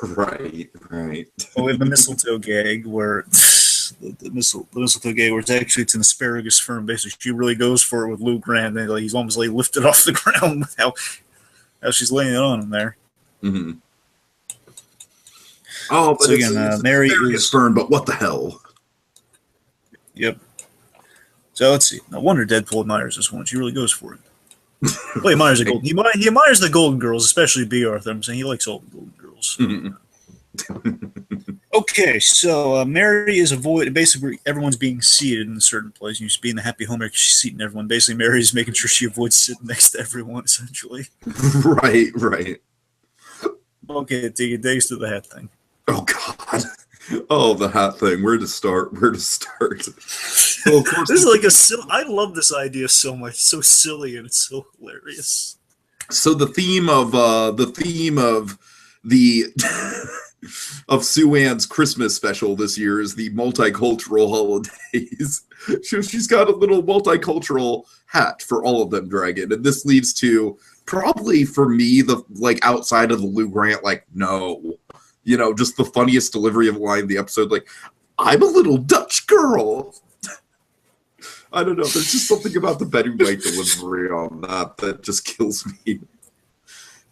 [SPEAKER 2] Right.
[SPEAKER 1] Well, we have the mistletoe gag where the mistletoe gag where it's an asparagus fern. Basically, she really goes for it with Lou Grant, and he's almost lifted off the ground with how she's laying it on him there.
[SPEAKER 2] Mm-hmm. Oh, but
[SPEAKER 1] so again, Mary is
[SPEAKER 2] fern, but what the hell?
[SPEAKER 1] Yep. So let's see. No wonder Deadpool admires this one. She really goes for it. Well, he admires the golden. He admires the Golden Girls, especially B. Arthur. I'm saying he likes all the Golden Girls.
[SPEAKER 2] Mm-hmm.
[SPEAKER 1] Okay, so Mary is basically everyone's being seated in a certain place. You should be in the happy home because she's seating everyone. Basically, Mary's making sure she avoids sitting next to everyone. Essentially.
[SPEAKER 2] Right.
[SPEAKER 1] Okay, Tiki, days to the hat thing.
[SPEAKER 2] Oh God. Oh, the hat thing. Where to start? Well, of course,
[SPEAKER 1] this is I love this idea so much. It's so silly and it's so hilarious.
[SPEAKER 2] So the theme of the of Sue Ann's Christmas special this year is the multicultural holidays. So she's got a little multicultural hat for all of them, Dragon, and this leads to probably for me the outside of the Lou Grant no. Just the funniest delivery of a line in the episode, I'm a little Dutch girl. I don't know. There's just something about the Betty White delivery on that just kills me.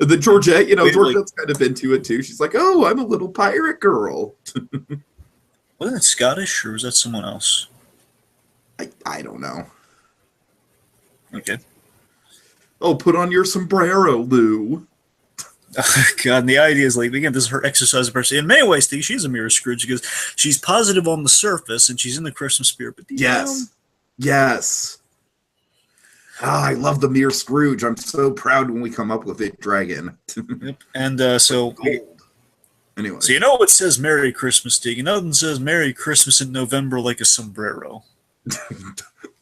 [SPEAKER 2] The Georgette, Georgette's
[SPEAKER 1] like,
[SPEAKER 2] kind of into it too. She's like, "Oh, I'm a little pirate girl."
[SPEAKER 1] Was that Scottish or was that someone else?
[SPEAKER 2] I don't know.
[SPEAKER 1] Okay.
[SPEAKER 2] Oh, put on your sombrero, Lou.
[SPEAKER 1] God, and the idea is like, again, this is her exercise of person. In many ways, she's a mirror Scrooge because she's positive on the surface and she's in the Christmas spirit. But
[SPEAKER 2] yes. Ah, I love the mirror Scrooge. I'm so proud when we come up with it, Dragon.
[SPEAKER 1] Yep. And so,
[SPEAKER 2] gold. Anyway,
[SPEAKER 1] so you know what says Merry Christmas, Tiki? Nothing says Merry Christmas in November like a sombrero.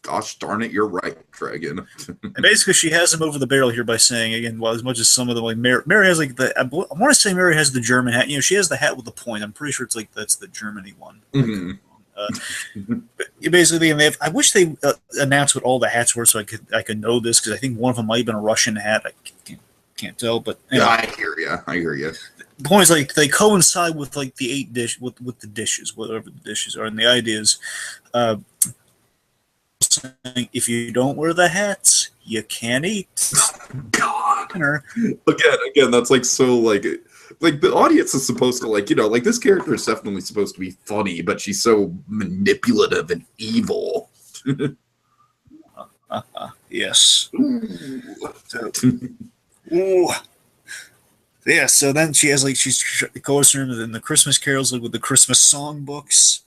[SPEAKER 2] Gosh darn it, you're right, Dragon.
[SPEAKER 1] And basically, she has him over the barrel here by saying, again, well, as much as some of them, like Mary has like I want to say Mary has the German hat. She has the hat with the point. I'm pretty sure it's like that's the Germany one.
[SPEAKER 2] Mm-hmm.
[SPEAKER 1] But basically, and I wish they announced what all the hats were so I could know this because I think one of them might have been a Russian hat. I can't tell, but
[SPEAKER 2] yeah, I hear you.
[SPEAKER 1] The point is like they coincide with like the 8 dish with the dishes, whatever the dishes are, and the idea is. If you don't wear the hats, you can't eat.
[SPEAKER 2] God. Again, that's like so like the audience is supposed to like this character is definitely supposed to be funny, but she's so manipulative and evil.
[SPEAKER 1] Yes. Ooh. Yeah. So then she has like she goes through in the Christmas carols like with the Christmas song books.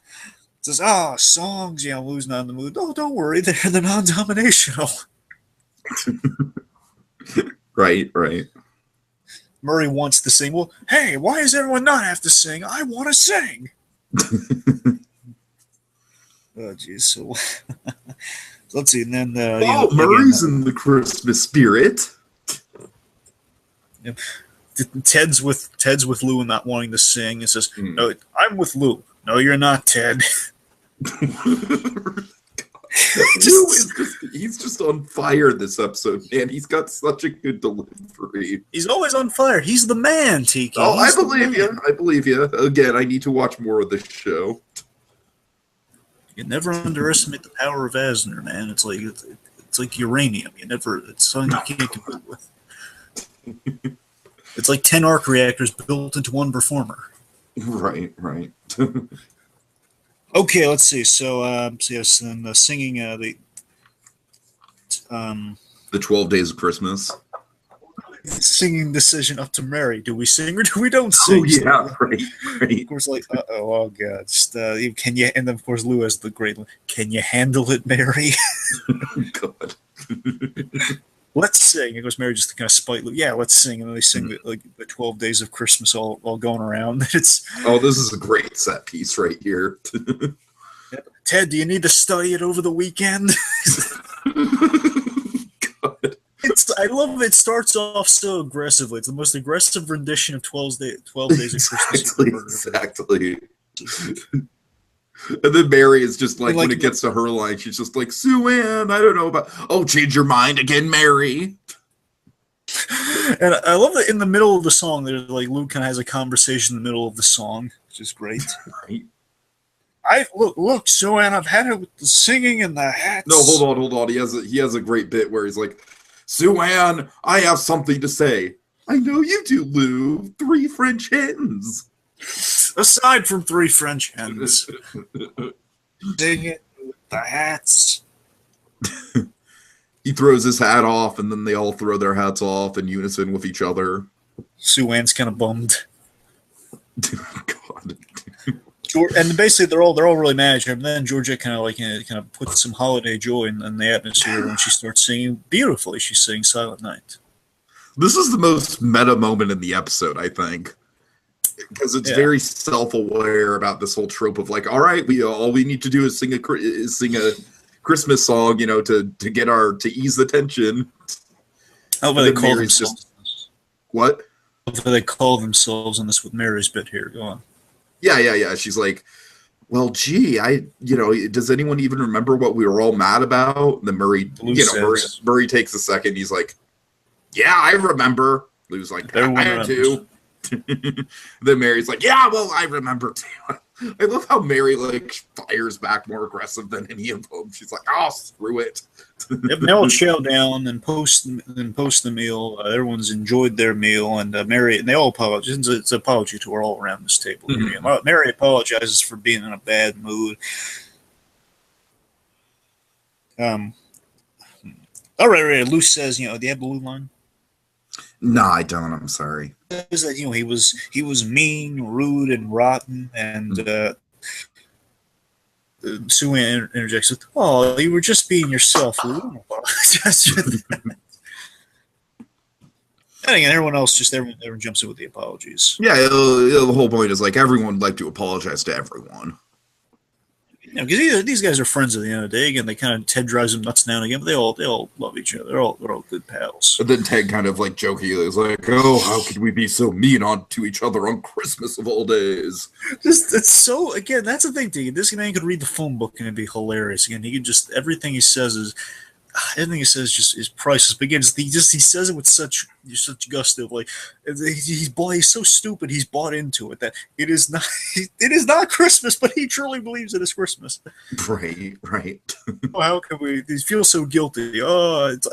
[SPEAKER 1] Says, songs, Lou's not in the mood. Oh, don't worry, they're non-dominational.
[SPEAKER 2] Right.
[SPEAKER 1] Murray wants to sing. Well, hey, why does everyone not have to sing? I want to sing. Oh, jeez. So let's see. And then,
[SPEAKER 2] Murray's in the Christmas spirit.
[SPEAKER 1] Yep. Ted's with Lou and not wanting to sing. It says, "No, I'm with Lou. No, you're not, Ted."
[SPEAKER 2] He's just on fire this episode, man. He's got such a good delivery.
[SPEAKER 1] He's always on fire. He's the man, Tiki.
[SPEAKER 2] Oh, I believe you. Again, I need to watch more of this show.
[SPEAKER 1] You never underestimate the power of Asner, man. It's like uranium. It's something you can't compete with. It's like 10 arc reactors built into one performer.
[SPEAKER 2] Right.
[SPEAKER 1] Okay, let's see. So yes, then singing the
[SPEAKER 2] 12 Days of Christmas.
[SPEAKER 1] Singing decision up to Mary. Do we sing or do we don't sing?
[SPEAKER 2] Oh yeah, right.
[SPEAKER 1] Of course, like oh god, just, can you? And then of course Lou has the great. Can you handle it, Mary?
[SPEAKER 2] God.
[SPEAKER 1] Let's sing. Of course, Mary just kind of spite Lou. Yeah, let's sing. And then they sing the 12 Days of Christmas all going around. This
[SPEAKER 2] is a great set piece right here.
[SPEAKER 1] Ted, do you need to study it over the weekend?
[SPEAKER 2] God.
[SPEAKER 1] I love it. It starts off so aggressively. It's the most aggressive rendition of 12 Days of Christmas.
[SPEAKER 2] Exactly. And then Mary is just like when it gets to her line, she's just like, Sue-Ann, I don't know about. Oh, change your mind again, Mary.
[SPEAKER 1] And I love that in the middle of the song, there's like Luke kind of has a conversation in the middle of the song, which is great.
[SPEAKER 2] Right.
[SPEAKER 1] Look, Sue-Ann, I've had it with the singing and the hats.
[SPEAKER 2] No, hold on. He has a great bit where he's like, Sue-Ann, I have something to say. I know you do, Lou. 3 French hens.
[SPEAKER 1] Aside from 3 French hens. Dang it, the hats.
[SPEAKER 2] He throws his hat off, and then they all throw their hats off in unison with each other.
[SPEAKER 1] Sue-Ann's kind of bummed.
[SPEAKER 2] God.
[SPEAKER 1] And basically, they're all really mad at him. And then Georgia kind of puts some holiday joy in the atmosphere when she starts singing beautifully. She's singing Silent Night.
[SPEAKER 2] This is the most meta moment in the episode, I think. Because it's very self-aware about this whole trope of like, all right, all we need to do is sing a Christmas song, to ease the tension.
[SPEAKER 1] How about they call themselves?
[SPEAKER 2] What?
[SPEAKER 1] How about they call themselves on this with Mary's bit here? Go on.
[SPEAKER 2] Yeah. She's like, well, gee, does anyone even remember what we were all mad about? And then Murray takes a second. He's like, yeah, I remember. Lou's like, I do. Then Mary's like, yeah, well, I remember too. I love how Mary like fires back more aggressive than any of them. She's like, "Oh, screw it."
[SPEAKER 1] Yep, they all chow down and post the meal. Everyone's enjoyed their meal, and Mary and they all apologize. It's an apology to her all around this table.
[SPEAKER 2] Mhm.
[SPEAKER 1] Mary apologizes for being in a bad mood. Um, all right. Luce says, do you have the blue line?
[SPEAKER 2] No, I don't. I'm sorry.
[SPEAKER 1] Says that he was mean, rude, and rotten, and Sue interjects with, "Oh, you were just being yourself. We don't apologize for that." And again, everyone jumps in with the apologies.
[SPEAKER 2] Yeah, the whole point is like everyone would like to apologize to everyone.
[SPEAKER 1] Because these guys are friends at the end of the day. Again, Ted drives them nuts now and again, but they all love each other. They're all good pals.
[SPEAKER 2] And then Ted kind of like jokingly is like, "Oh, how could we be so mean to each other on Christmas of all days?"
[SPEAKER 1] It's so, again, that's the thing, Dean. This man could read the phone book and it'd be hilarious. Again, he could just, everything he says just is priceless. But again, he says it with such gusto. Like he's so stupid. He's bought into it that it is not Christmas, but he truly believes it is Christmas.
[SPEAKER 2] Right.
[SPEAKER 1] How can we? He feels so guilty. Oh, it's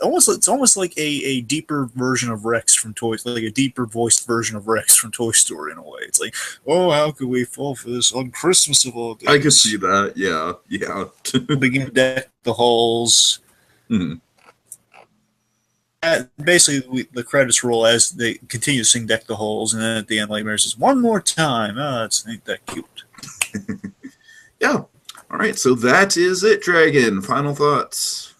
[SPEAKER 1] almost like a deeper version of Rex from like a deeper voiced version of Rex from Toy Story in a way. It's like, oh, how could we fall for this on Christmas of all days?
[SPEAKER 2] I could see that. Yeah.
[SPEAKER 1] Begin to deck the halls.
[SPEAKER 2] Mm-hmm.
[SPEAKER 1] Basically, the credits roll as they continue to sing "Deck the Halls," and then at the end, like Mary says, "One more time." Ain't that cute?
[SPEAKER 2] Yeah. All right. So that is it, Dragon. Final thoughts.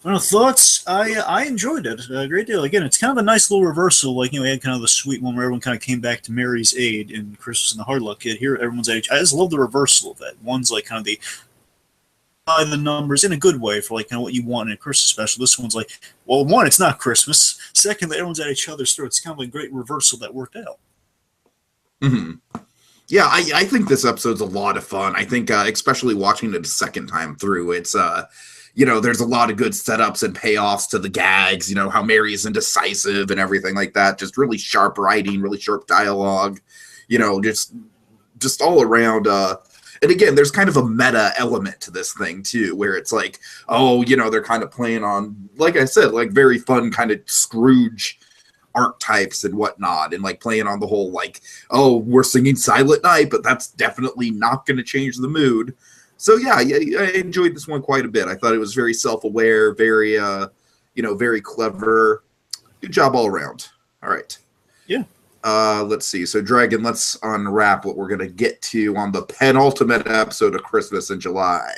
[SPEAKER 1] Final thoughts. I enjoyed it a great deal. Again, it's kind of a nice little reversal. Like, we had kind of the sweet one where everyone kind of came back to Mary's aid in Christmas and the Hard Luck Kid. Here, everyone's at each. I just love the reversal of that. One's like kind of the numbers in a good way for like kind of what you want in a Christmas special. This one's like, well, one, it's not Christmas. Secondly, everyone's at each other's throats. It's kind of like a great reversal that worked out.
[SPEAKER 2] Mm-hmm. Yeah, I think this episode's a lot of fun. I think especially watching it a second time through, it's there's a lot of good setups and payoffs to the gags. How Mary is indecisive and everything like that. Just really sharp writing, really sharp dialogue. Just all around. And again, there's kind of a meta element to this thing too, where it's like, they're kind of playing on, like I said, like very fun kind of Scrooge archetypes and whatnot, and like playing on the whole like, oh, we're singing Silent Night, but that's definitely not going to change the mood. So yeah, I enjoyed this one quite a bit. I thought it was very self-aware, very very clever. Good job all around. All right.
[SPEAKER 1] Yeah.
[SPEAKER 2] Let's see. So, Dragon, let's unwrap what we're going to get to on the penultimate episode of Christmas in July.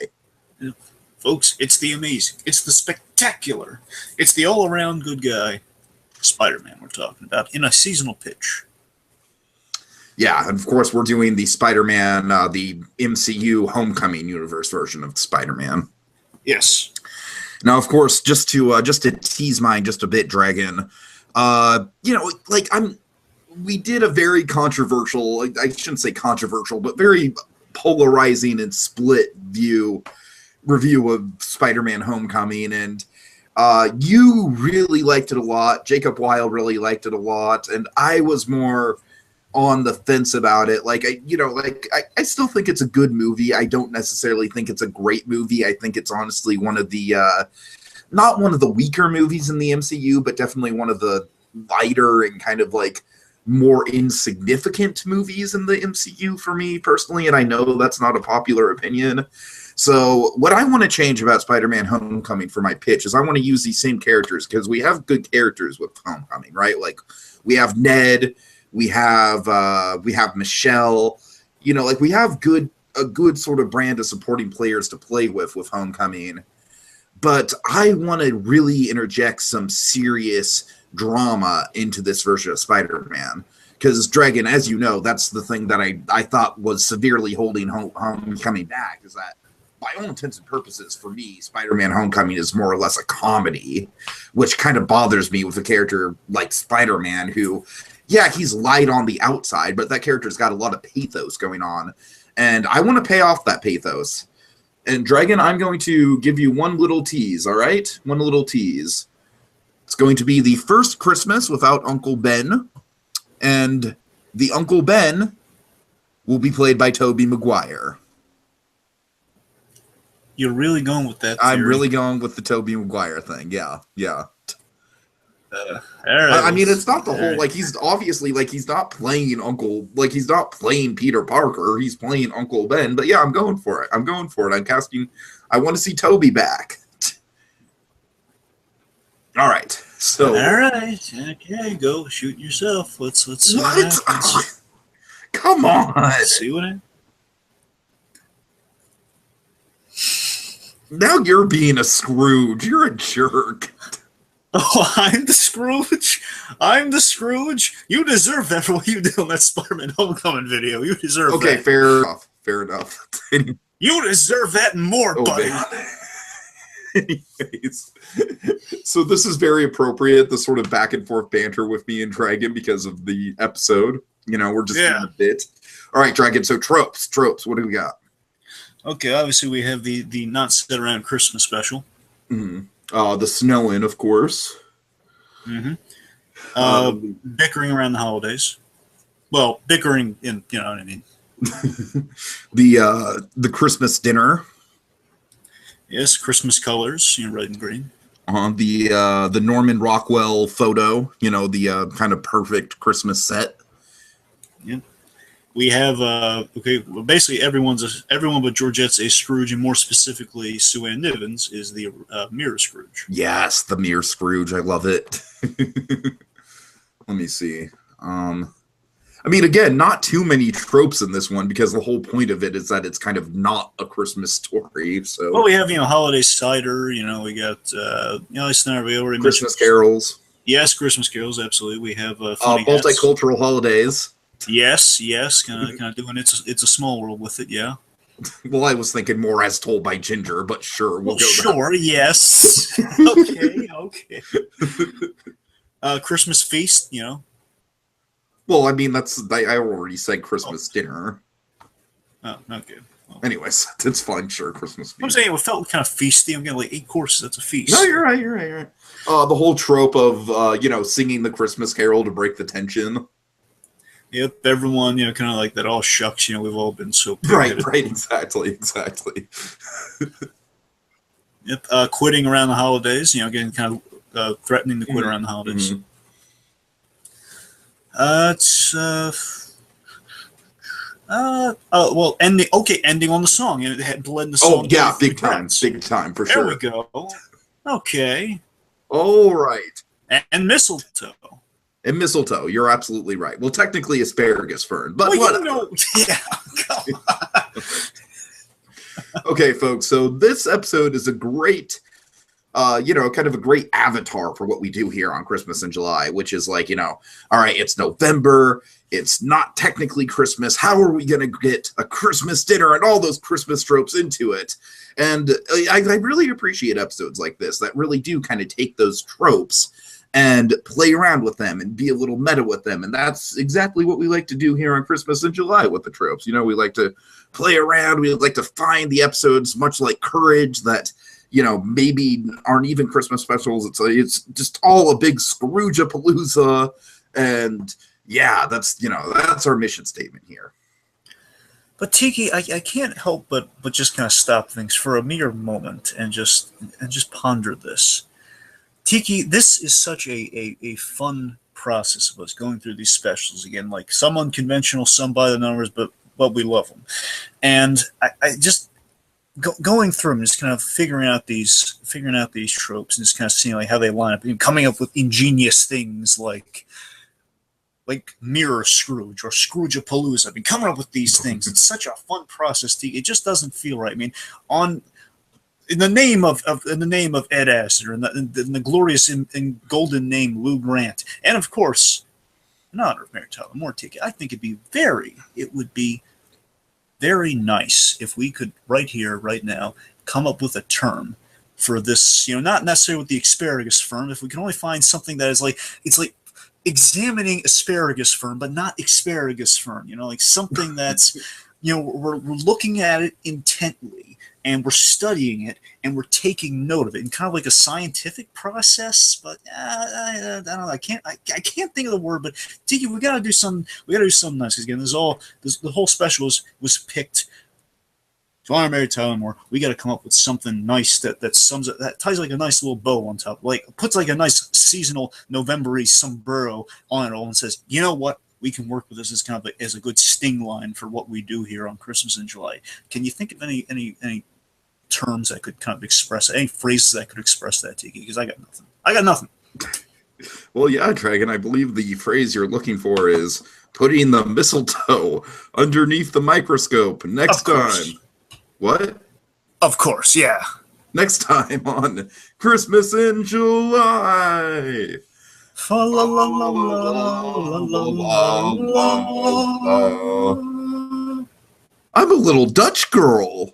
[SPEAKER 1] Yeah. Folks, it's the amazing. It's the spectacular. It's the all-around good guy, Spider-Man we're talking about, in a seasonal pitch.
[SPEAKER 2] Yeah, and of course, we're doing the Spider-Man, the MCU Homecoming universe version of Spider-Man.
[SPEAKER 1] Yes.
[SPEAKER 2] Now, of course, just to tease mine just a bit, Dragon, we did a very controversial, I shouldn't say controversial, but very polarizing and split review of Spider-Man Homecoming. And you really liked it a lot. Jacob Weil really liked it a lot. And I was more on the fence about it. I still think it's a good movie. I don't necessarily think it's a great movie. I think it's honestly one of the, not one of the weaker movies in the MCU, but definitely one of the lighter and kind of like more insignificant movies in the MCU for me personally, and I know that's not a popular opinion. So what I want to change about Spider-Man Homecoming for my pitch is I want to use these same characters, because we have good characters with Homecoming, right? Like we have Ned, we have Michelle, we have a good sort of brand of supporting players to play with Homecoming. But I want to really interject some serious drama into this version of Spider-Man, because Dragon, as you know, that's the thing that I thought was severely holding Homecoming back, is that by all intents and purposes for me, Spider-Man Homecoming is more or less a comedy, which kind of bothers me with a character like Spider-Man who, yeah, he's light on the outside, but that character's got a lot of pathos going on, and I want to pay off that pathos. And Dragon, I'm going to give you one little tease, all right? One little tease. It's going to be the first Christmas without Uncle Ben, and the Uncle Ben will be played by Tobey Maguire.
[SPEAKER 1] You're really going with that theory.
[SPEAKER 2] I'm really going with the Tobey Maguire thing. Yeah.
[SPEAKER 1] All right,
[SPEAKER 2] I mean, it's not the whole,
[SPEAKER 1] right.
[SPEAKER 2] like, he's obviously, like, he's not playing he's not playing Peter Parker. He's playing Uncle Ben. But yeah, I'm going for it. I'm casting, I want to see Toby back. All right. So.
[SPEAKER 1] All right. Okay, go shoot yourself. Let's see
[SPEAKER 2] What?
[SPEAKER 1] what happens.
[SPEAKER 2] Come on.
[SPEAKER 1] Let's see what happens.
[SPEAKER 2] Now you're being a Scrooge. You're a jerk.
[SPEAKER 1] Oh, I'm the Scrooge. I'm the Scrooge. You deserve that for what you did on that Spider-Man Homecoming video. You deserve that.
[SPEAKER 2] Okay, fair enough.
[SPEAKER 1] You deserve that and more, buddy.
[SPEAKER 2] Anyways, so this is very appropriate, the sort of back and forth banter with me and Dragon because of the episode. You know, we're just doing a bit. All right, Dragon, so tropes. What do we got?
[SPEAKER 1] Okay, obviously we have the not sit around Christmas special.
[SPEAKER 2] Mm-hmm. The snowing, of course.
[SPEAKER 1] Mm-hmm. Bickering around the holidays. Well, bickering in, you know what I mean.
[SPEAKER 2] The Christmas dinner.
[SPEAKER 1] Yes, Christmas colors, you know, red and green.
[SPEAKER 2] The Norman Rockwell photo, you know, the kind of perfect Christmas set.
[SPEAKER 1] Yeah. We have well, basically everyone but Georgette's a Scrooge, and more specifically Sue Ann Nivens is the mirror Scrooge.
[SPEAKER 2] Yes, the mirror Scrooge. I love it. Let me see. I mean, again, not too many tropes in this one because the whole point of it is that it's kind of not a Christmas story. So,
[SPEAKER 1] well, we have holiday cider. You know, we got we already
[SPEAKER 2] Christmas carols.
[SPEAKER 1] Yes, Christmas carols. Absolutely, we have
[SPEAKER 2] multicultural holidays.
[SPEAKER 1] Yes, kind of doing it's a small world with it. Yeah.
[SPEAKER 2] Well, I was thinking more as told by Ginger, but sure, we'll go.
[SPEAKER 1] Sure, yes. Okay. Christmas feast, you know.
[SPEAKER 2] Well, I mean, I already said Christmas dinner.
[SPEAKER 1] Oh, okay. Well,
[SPEAKER 2] anyways, it's fine. Sure, Christmas feast.
[SPEAKER 1] I'm saying it felt kind of feasty. I'm getting like 8 courses. That's a feast.
[SPEAKER 2] No, you're right. The whole trope of singing the Christmas carol to break the tension.
[SPEAKER 1] Yep, everyone, kind of like that. All shucks, we've all been so
[SPEAKER 2] right, exactly.
[SPEAKER 1] Yep, quitting around the holidays. Getting kind of threatening to quit around the holidays.
[SPEAKER 2] Mm-hmm.
[SPEAKER 1] Ending on the song. It had blend the song.
[SPEAKER 2] Oh yeah, big time for sure.
[SPEAKER 1] There we go. Okay.
[SPEAKER 2] All right.
[SPEAKER 1] And mistletoe.
[SPEAKER 2] And mistletoe, you're absolutely right. Well, technically asparagus fern, but
[SPEAKER 1] whatever. Yeah, come on.
[SPEAKER 2] Okay, folks, so this episode is a great, kind of a great avatar for what we do here on Christmas in July, which is like, all right, it's November, it's not technically Christmas, how are we going to get a Christmas dinner and all those Christmas tropes into it? And I really appreciate episodes like this that really do kind of take those tropes and play around with them and be a little meta with them. And that's exactly what we like to do here on Christmas in July with the tropes. We like to play around. We like to find the episodes, much like Courage, that, maybe aren't even Christmas specials. It's just all a big Scrooge-a-palooza. And yeah, that's our mission statement here.
[SPEAKER 1] But Tiki, I can't help but just kind of stop things for a mere moment and just ponder this. Tiki, this is such a fun process of us going through these specials again, like some unconventional, some by the numbers, but we love them. And I just going through them, just kind of figuring out these tropes and just kind of seeing like how they line up and coming up with ingenious things like Mirror Scrooge or Scrooge-a-palooza. I mean, coming up with these things, it's such a fun process. Tiki. It just doesn't feel right. I mean, in the name of Ed Asner, and the glorious and golden name Lou Grant, and of course, in honor of Mary Tyler Moore, Tiki, I think it would be very nice if we could right here, right now, come up with a term for this. Not necessarily with the asparagus fern. If we can only find something that is it's like examining asparagus fern, but not asparagus fern. Like something that's we're looking at it intently. and we're studying it, and we're taking note of it in kind of like a scientific process. But I don't know. I can't think of the word. But Tiki, we gotta do something. We gotta do something nice. Because again, the whole special was picked to honor Mary Tyler Moore. We got to come up with something nice that sums it, that ties like a nice little bow on top, like puts like a nice seasonal November-y sombrero on it all, and says, you know what? We can work with this as kind of as a good sting line for what we do here on Christmas in July. Can you think of any terms that could kind of express it, any phrases that could express that, Tiki? Because I got nothing. I got nothing.
[SPEAKER 2] Well, yeah, Dragon, I believe the phrase you're looking for is putting the mistletoe underneath the microscope. Next time. What?
[SPEAKER 1] Of course, yeah.
[SPEAKER 2] Next time on Christmas in July. I'm a little Dutch girl.